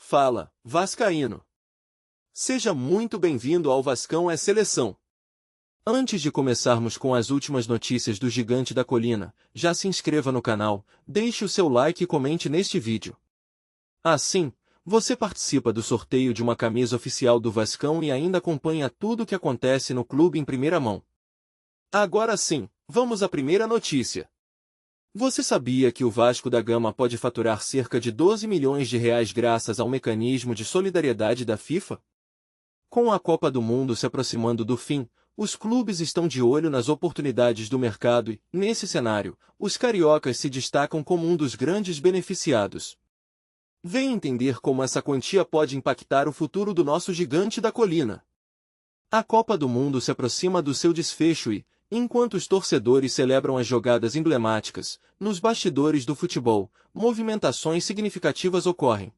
Fala, vascaíno! Seja muito bem-vindo ao Vascão é Seleção. Antes de começarmos com as últimas notícias do Gigante da Colina, já se inscreva no canal, deixe o seu like e comente neste vídeo. Assim, você participa do sorteio de uma camisa oficial do Vascão e ainda acompanha tudo o que acontece no clube em primeira mão. Agora sim, vamos à primeira notícia. Você sabia que o Vasco da Gama pode faturar cerca de 12 milhões de reais graças ao mecanismo de solidariedade da FIFA? Com a Copa do Mundo se aproximando do fim, os clubes estão de olho nas oportunidades do mercado e, nesse cenário, os cariocas se destacam como um dos grandes beneficiados. Venha entender como essa quantia pode impactar o futuro do nosso Gigante da Colina. A Copa do Mundo se aproxima do seu desfecho e, enquanto os torcedores celebram as jogadas emblemáticas, nos bastidores do futebol, movimentações significativas ocorrem.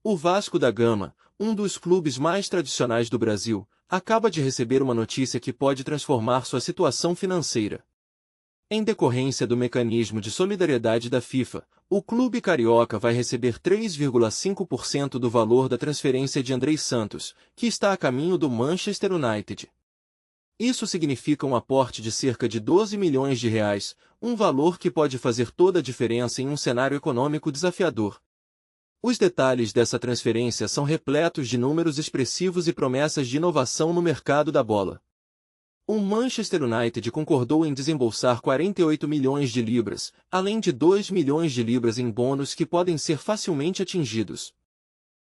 O Vasco da Gama, um dos clubes mais tradicionais do Brasil, acaba de receber uma notícia que pode transformar sua situação financeira. Em decorrência do mecanismo de solidariedade da FIFA, o clube carioca vai receber 3,5% do valor da transferência de Andrei Santos, que está a caminho do Manchester United. Isso significa um aporte de cerca de 12 milhões de reais, um valor que pode fazer toda a diferença em um cenário econômico desafiador. Os detalhes dessa transferência são repletos de números expressivos e promessas de inovação no mercado da bola. O Manchester United concordou em desembolsar 48 milhões de libras, além de 2 milhões de libras em bônus que podem ser facilmente atingidos.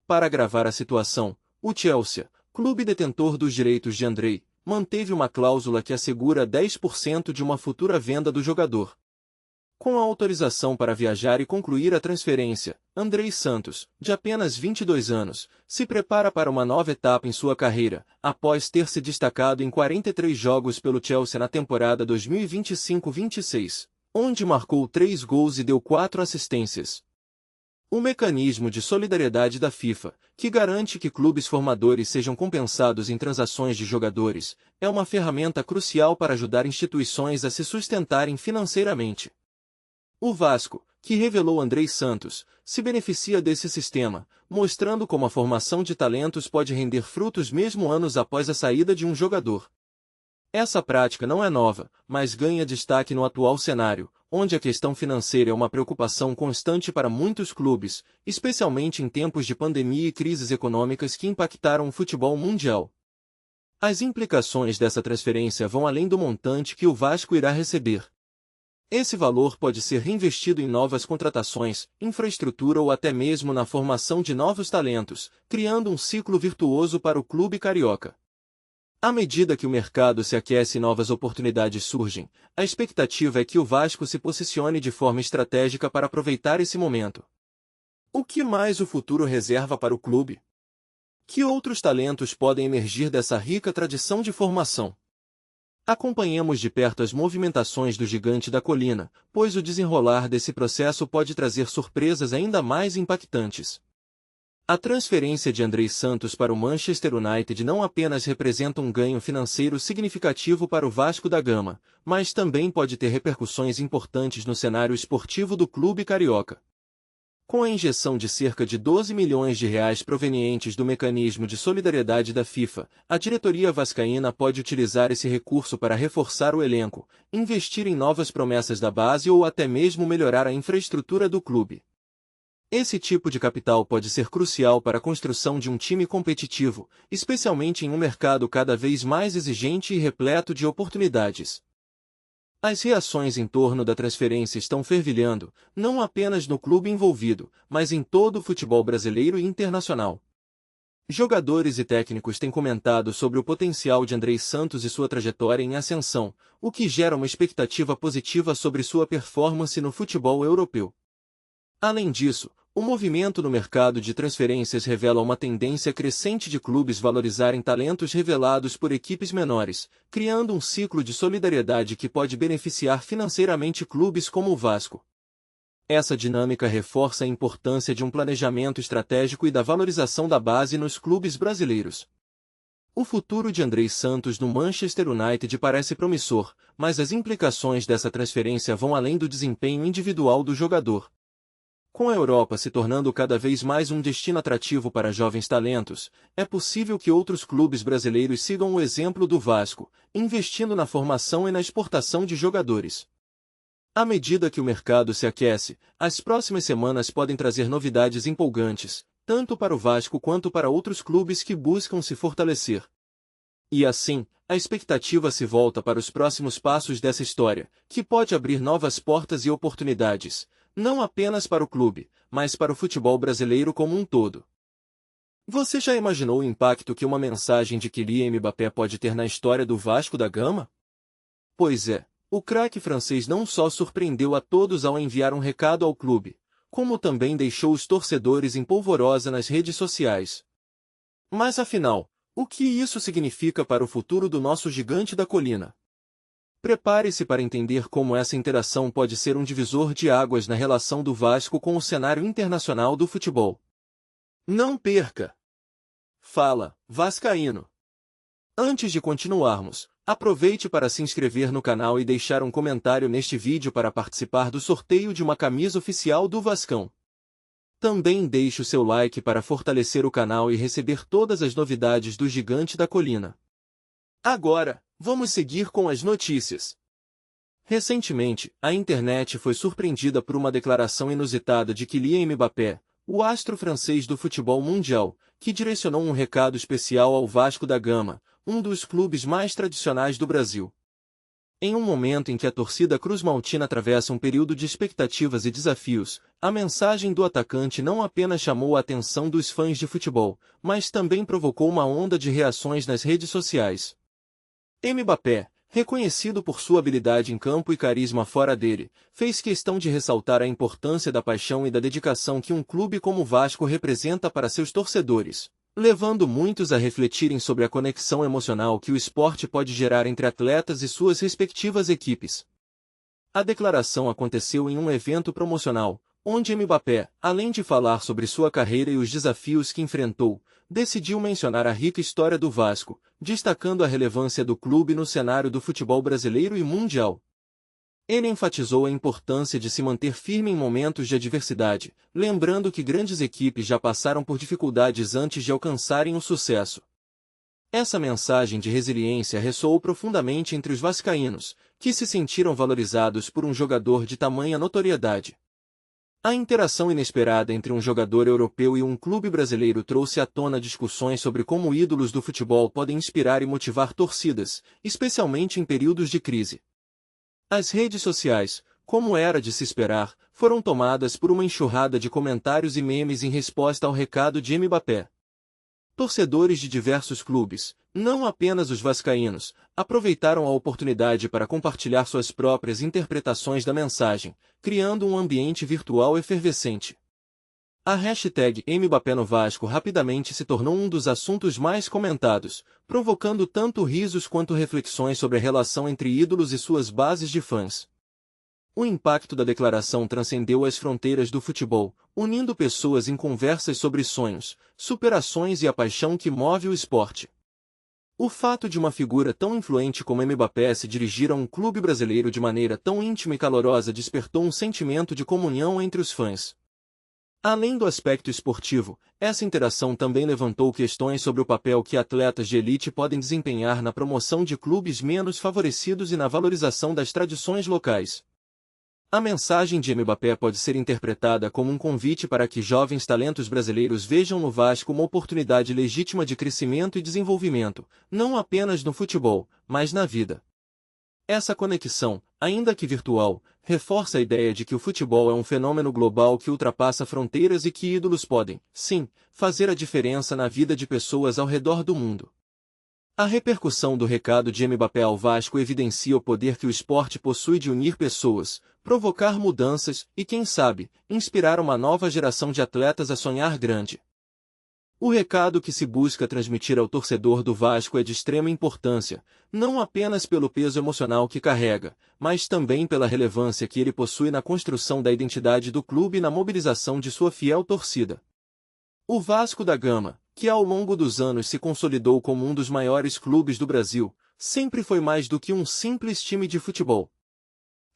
Para agravar a situação, o Chelsea, clube detentor dos direitos de Andrei, manteve uma cláusula que assegura 10% de uma futura venda do jogador. Com a autorização para viajar e concluir a transferência, Andrei Santos, de apenas 22 anos, se prepara para uma nova etapa em sua carreira, após ter se destacado em 43 jogos pelo Chelsea na temporada 2025-26, onde marcou 3 gols e deu 4 assistências. O mecanismo de solidariedade da FIFA, que garante que clubes formadores sejam compensados em transações de jogadores, é uma ferramenta crucial para ajudar instituições a se sustentarem financeiramente. O Vasco, que revelou Andrei Santos, se beneficia desse sistema, mostrando como a formação de talentos pode render frutos mesmo anos após a saída de um jogador. Essa prática não é nova, mas ganha destaque no atual cenário, onde a questão financeira é uma preocupação constante para muitos clubes, especialmente em tempos de pandemia e crises econômicas que impactaram o futebol mundial. As implicações dessa transferência vão além do montante que o Vasco irá receber. Esse valor pode ser reinvestido em novas contratações, infraestrutura ou até mesmo na formação de novos talentos, criando um ciclo virtuoso para o clube carioca. À medida que o mercado se aquece e novas oportunidades surgem, a expectativa é que o Vasco se posicione de forma estratégica para aproveitar esse momento. O que mais o futuro reserva para o clube? Que outros talentos podem emergir dessa rica tradição de formação? Acompanhemos de perto as movimentações do Gigante da Colina, pois o desenrolar desse processo pode trazer surpresas ainda mais impactantes. A transferência de Andrei Santos para o Manchester United não apenas representa um ganho financeiro significativo para o Vasco da Gama, mas também pode ter repercussões importantes no cenário esportivo do clube carioca. Com a injeção de cerca de 12 milhões de reais provenientes do mecanismo de solidariedade da FIFA, a diretoria vascaína pode utilizar esse recurso para reforçar o elenco, investir em novas promessas da base ou até mesmo melhorar a infraestrutura do clube. Esse tipo de capital pode ser crucial para a construção de um time competitivo, especialmente em um mercado cada vez mais exigente e repleto de oportunidades. As reações em torno da transferência estão fervilhando, não apenas no clube envolvido, mas em todo o futebol brasileiro e internacional. Jogadores e técnicos têm comentado sobre o potencial de Andrei Santos e sua trajetória em ascensão, o que gera uma expectativa positiva sobre sua performance no futebol europeu. Além disso, o movimento no mercado de transferências revela uma tendência crescente de clubes valorizarem talentos revelados por equipes menores, criando um ciclo de solidariedade que pode beneficiar financeiramente clubes como o Vasco. Essa dinâmica reforça a importância de um planejamento estratégico e da valorização da base nos clubes brasileiros. O futuro de Andrei Santos no Manchester United parece promissor, mas as implicações dessa transferência vão além do desempenho individual do jogador. Com a Europa se tornando cada vez mais um destino atrativo para jovens talentos, é possível que outros clubes brasileiros sigam o exemplo do Vasco, investindo na formação e na exportação de jogadores. À medida que o mercado se aquece, as próximas semanas podem trazer novidades empolgantes, tanto para o Vasco quanto para outros clubes que buscam se fortalecer. E assim, a expectativa se volta para os próximos passos dessa história, que pode abrir novas portas e oportunidades, não apenas para o clube, mas para o futebol brasileiro como um todo. Você já imaginou o impacto que uma mensagem de Kylian Mbappé pode ter na história do Vasco da Gama? Pois é, o craque francês não só surpreendeu a todos ao enviar um recado ao clube, como também deixou os torcedores em polvorosa nas redes sociais. Mas afinal, o que isso significa para o futuro do nosso gigante da colina? Prepare-se para entender como essa interação pode ser um divisor de águas na relação do Vasco com o cenário internacional do futebol. Não perca! Fala, Vascaíno! Antes de continuarmos, aproveite para se inscrever no canal e deixar um comentário neste vídeo para participar do sorteio de uma camisa oficial do Vascão. Também deixe o seu like para fortalecer o canal e receber todas as novidades do Gigante da Colina. Agora, vamos seguir com as notícias. Recentemente, a internet foi surpreendida por uma declaração inusitada de Kylian Mbappé, o astro francês do futebol mundial, que direcionou um recado especial ao Vasco da Gama, um dos clubes mais tradicionais do Brasil. Em um momento em que a torcida cruzmaltina atravessa um período de expectativas e desafios, a mensagem do atacante não apenas chamou a atenção dos fãs de futebol, mas também provocou uma onda de reações nas redes sociais. Mbappé, reconhecido por sua habilidade em campo e carisma fora dele, fez questão de ressaltar a importância da paixão e da dedicação que um clube como o Vasco representa para seus torcedores, levando muitos a refletirem sobre a conexão emocional que o esporte pode gerar entre atletas e suas respectivas equipes. A declaração aconteceu em um evento promocional, onde Mbappé, além de falar sobre sua carreira e os desafios que enfrentou, decidiu mencionar a rica história do Vasco, destacando a relevância do clube no cenário do futebol brasileiro e mundial. Ele enfatizou a importância de se manter firme em momentos de adversidade, lembrando que grandes equipes já passaram por dificuldades antes de alcançarem o sucesso. Essa mensagem de resiliência ressoou profundamente entre os vascaínos, que se sentiram valorizados por um jogador de tamanha notoriedade. A interação inesperada entre um jogador europeu e um clube brasileiro trouxe à tona discussões sobre como ídolos do futebol podem inspirar e motivar torcidas, especialmente em períodos de crise. As redes sociais, como era de se esperar, foram tomadas por uma enxurrada de comentários e memes em resposta ao recado de Mbappé. Torcedores de diversos clubes, não apenas os vascaínos, aproveitaram a oportunidade para compartilhar suas próprias interpretações da mensagem, criando um ambiente virtual efervescente. A hashtag Mbappé no Vasco rapidamente se tornou um dos assuntos mais comentados, provocando tanto risos quanto reflexões sobre a relação entre ídolos e suas bases de fãs. O impacto da declaração transcendeu as fronteiras do futebol, unindo pessoas em conversas sobre sonhos, superações e a paixão que move o esporte. O fato de uma figura tão influente como Mbappé se dirigir a um clube brasileiro de maneira tão íntima e calorosa despertou um sentimento de comunhão entre os fãs. Além do aspecto esportivo, essa interação também levantou questões sobre o papel que atletas de elite podem desempenhar na promoção de clubes menos favorecidos e na valorização das tradições locais. A mensagem de Mbappé pode ser interpretada como um convite para que jovens talentos brasileiros vejam no Vasco uma oportunidade legítima de crescimento e desenvolvimento, não apenas no futebol, mas na vida. Essa conexão, ainda que virtual, reforça a ideia de que o futebol é um fenômeno global que ultrapassa fronteiras e que ídolos podem, sim, fazer a diferença na vida de pessoas ao redor do mundo. A repercussão do recado de Mbappé ao Vasco evidencia o poder que o esporte possui de unir pessoas, provocar mudanças e, quem sabe, inspirar uma nova geração de atletas a sonhar grande. O recado que se busca transmitir ao torcedor do Vasco é de extrema importância, não apenas pelo peso emocional que carrega, mas também pela relevância que ele possui na construção da identidade do clube e na mobilização de sua fiel torcida. O Vasco da Gama, que ao longo dos anos se consolidou como um dos maiores clubes do Brasil, sempre foi mais do que um simples time de futebol.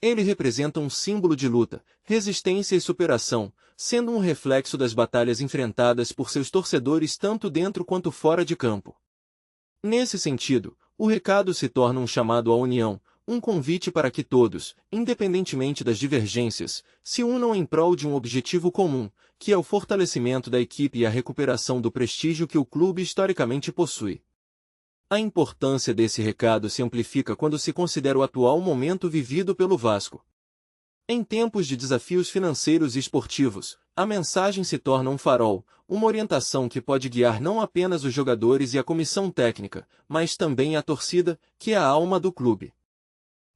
Ele representa um símbolo de luta, resistência e superação, sendo um reflexo das batalhas enfrentadas por seus torcedores tanto dentro quanto fora de campo. Nesse sentido, o recado se torna um chamado à união, um convite para que todos, independentemente das divergências, se unam em prol de um objetivo comum, que é o fortalecimento da equipe e a recuperação do prestígio que o clube historicamente possui. A importância desse recado se amplifica quando se considera o atual momento vivido pelo Vasco. Em tempos de desafios financeiros e esportivos, a mensagem se torna um farol, uma orientação que pode guiar não apenas os jogadores e a comissão técnica, mas também a torcida, que é a alma do clube.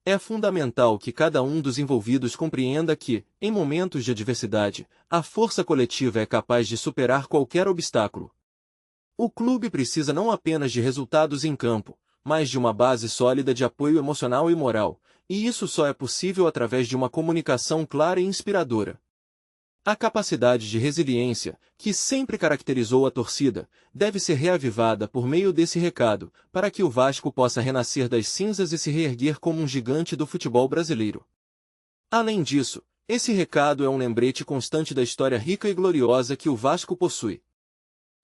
É fundamental que cada um dos envolvidos compreenda que, em momentos de adversidade, a força coletiva é capaz de superar qualquer obstáculo. O clube precisa não apenas de resultados em campo, mas de uma base sólida de apoio emocional e moral, e isso só é possível através de uma comunicação clara e inspiradora. A capacidade de resiliência, que sempre caracterizou a torcida, deve ser reavivada por meio desse recado, para que o Vasco possa renascer das cinzas e se reerguer como um gigante do futebol brasileiro. Além disso, esse recado é um lembrete constante da história rica e gloriosa que o Vasco possui.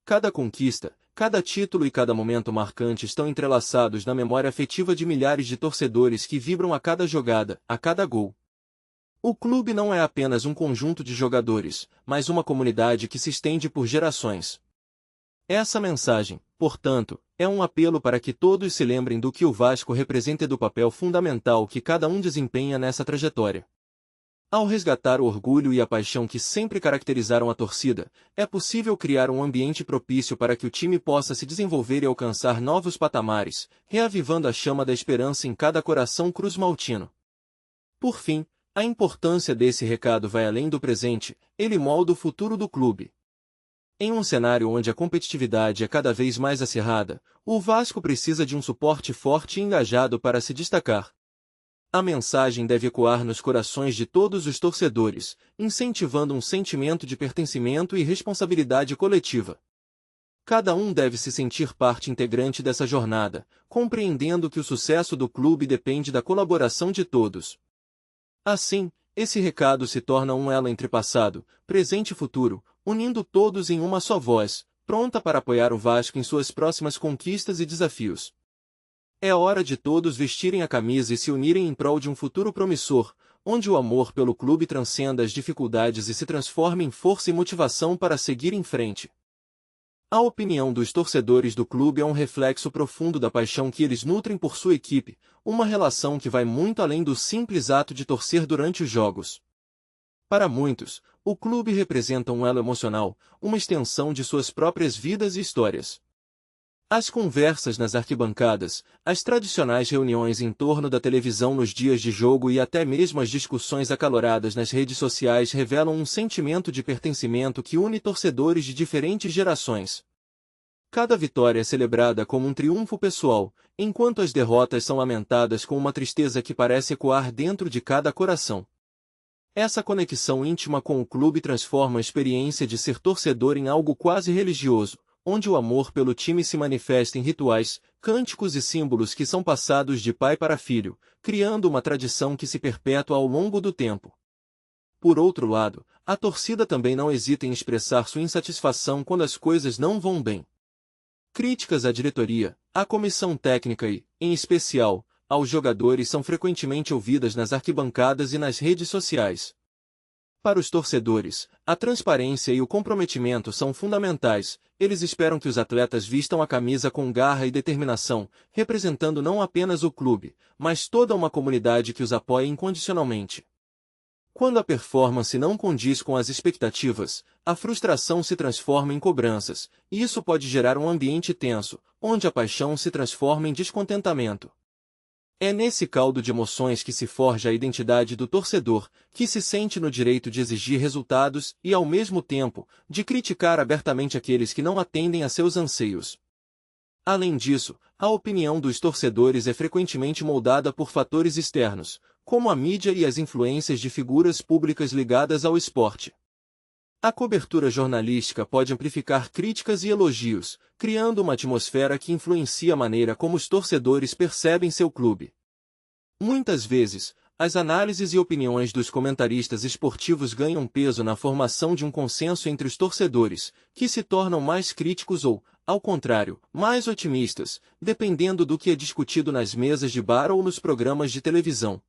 Cada conquista, cada título e cada momento marcante estão entrelaçados na memória afetiva de milhares de torcedores que vibram a cada jogada, a cada gol. O clube não é apenas um conjunto de jogadores, mas uma comunidade que se estende por gerações. Essa mensagem, portanto, é um apelo para que todos se lembrem do que o Vasco representa e do papel fundamental que cada um desempenha nessa trajetória. Ao resgatar o orgulho e a paixão que sempre caracterizaram a torcida, é possível criar um ambiente propício para que o time possa se desenvolver e alcançar novos patamares, reavivando a chama da esperança em cada coração cruz-maltino. Por fim, a importância desse recado vai além do presente, ele molda o futuro do clube. Em um cenário onde a competitividade é cada vez mais acirrada, o Vasco precisa de um suporte forte e engajado para se destacar. A mensagem deve ecoar nos corações de todos os torcedores, incentivando um sentimento de pertencimento e responsabilidade coletiva. Cada um deve se sentir parte integrante dessa jornada, compreendendo que o sucesso do clube depende da colaboração de todos. Assim, esse recado se torna um elo entre passado, presente e futuro, unindo todos em uma só voz, pronta para apoiar o Vasco em suas próximas conquistas e desafios. É hora de todos vestirem a camisa e se unirem em prol de um futuro promissor, onde o amor pelo clube transcenda as dificuldades e se transforme em força e motivação para seguir em frente. A opinião dos torcedores do clube é um reflexo profundo da paixão que eles nutrem por sua equipe, uma relação que vai muito além do simples ato de torcer durante os jogos. Para muitos, o clube representa um elo emocional, uma extensão de suas próprias vidas e histórias. As conversas nas arquibancadas, as tradicionais reuniões em torno da televisão nos dias de jogo e até mesmo as discussões acaloradas nas redes sociais revelam um sentimento de pertencimento que une torcedores de diferentes gerações. Cada vitória é celebrada como um triunfo pessoal, enquanto as derrotas são lamentadas com uma tristeza que parece ecoar dentro de cada coração. Essa conexão íntima com o clube transforma a experiência de ser torcedor em algo quase religioso, onde o amor pelo time se manifesta em rituais, cânticos e símbolos que são passados de pai para filho, criando uma tradição que se perpetua ao longo do tempo. Por outro lado, a torcida também não hesita em expressar sua insatisfação quando as coisas não vão bem. Críticas à diretoria, à comissão técnica e, em especial, aos jogadores são frequentemente ouvidas nas arquibancadas e nas redes sociais. Para os torcedores, a transparência e o comprometimento são fundamentais. Eles esperam que os atletas vistam a camisa com garra e determinação, representando não apenas o clube, mas toda uma comunidade que os apoia incondicionalmente. Quando a performance não condiz com as expectativas, a frustração se transforma em cobranças, e isso pode gerar um ambiente tenso, onde a paixão se transforma em descontentamento. É nesse caldo de emoções que se forja a identidade do torcedor, que se sente no direito de exigir resultados e, ao mesmo tempo, de criticar abertamente aqueles que não atendem a seus anseios. Além disso, a opinião dos torcedores é frequentemente moldada por fatores externos, como a mídia e as influências de figuras públicas ligadas ao esporte. A cobertura jornalística pode amplificar críticas e elogios, criando uma atmosfera que influencia a maneira como os torcedores percebem seu clube. Muitas vezes, as análises e opiniões dos comentaristas esportivos ganham peso na formação de um consenso entre os torcedores, que se tornam mais críticos ou, ao contrário, mais otimistas, dependendo do que é discutido nas mesas de bar ou nos programas de televisão.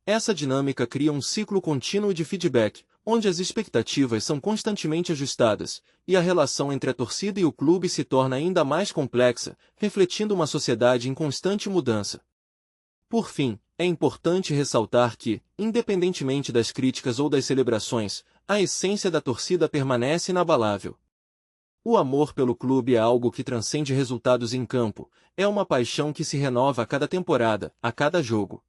Essa dinâmica cria um ciclo contínuo de feedback, onde as expectativas são constantemente ajustadas, e a relação entre a torcida e o clube se torna ainda mais complexa, refletindo uma sociedade em constante mudança. Por fim, é importante ressaltar que, independentemente das críticas ou das celebrações, a essência da torcida permanece inabalável. O amor pelo clube é algo que transcende resultados em campo, é uma paixão que se renova a cada temporada, a cada jogo.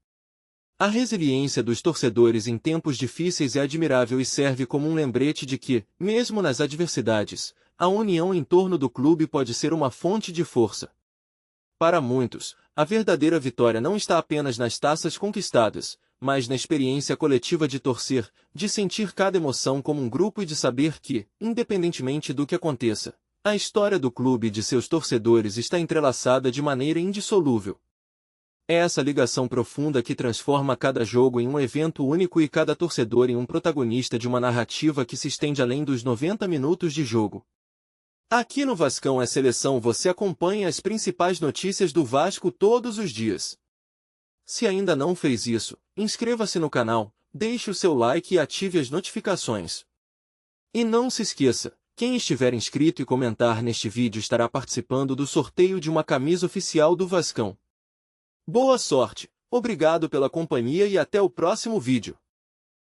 A resiliência dos torcedores em tempos difíceis é admirável e serve como um lembrete de que, mesmo nas adversidades, a união em torno do clube pode ser uma fonte de força. Para muitos, a verdadeira vitória não está apenas nas taças conquistadas, mas na experiência coletiva de torcer, de sentir cada emoção como um grupo e de saber que, independentemente do que aconteça, a história do clube e de seus torcedores está entrelaçada de maneira indissolúvel. É essa ligação profunda que transforma cada jogo em um evento único e cada torcedor em um protagonista de uma narrativa que se estende além dos 90 minutos de jogo. Aqui no Vascão é Seleção você acompanha as principais notícias do Vasco todos os dias. Se ainda não fez isso, inscreva-se no canal, deixe o seu like e ative as notificações. E não se esqueça, quem estiver inscrito e comentar neste vídeo estará participando do sorteio de uma camisa oficial do Vascão. Boa sorte, obrigado pela companhia e até o próximo vídeo.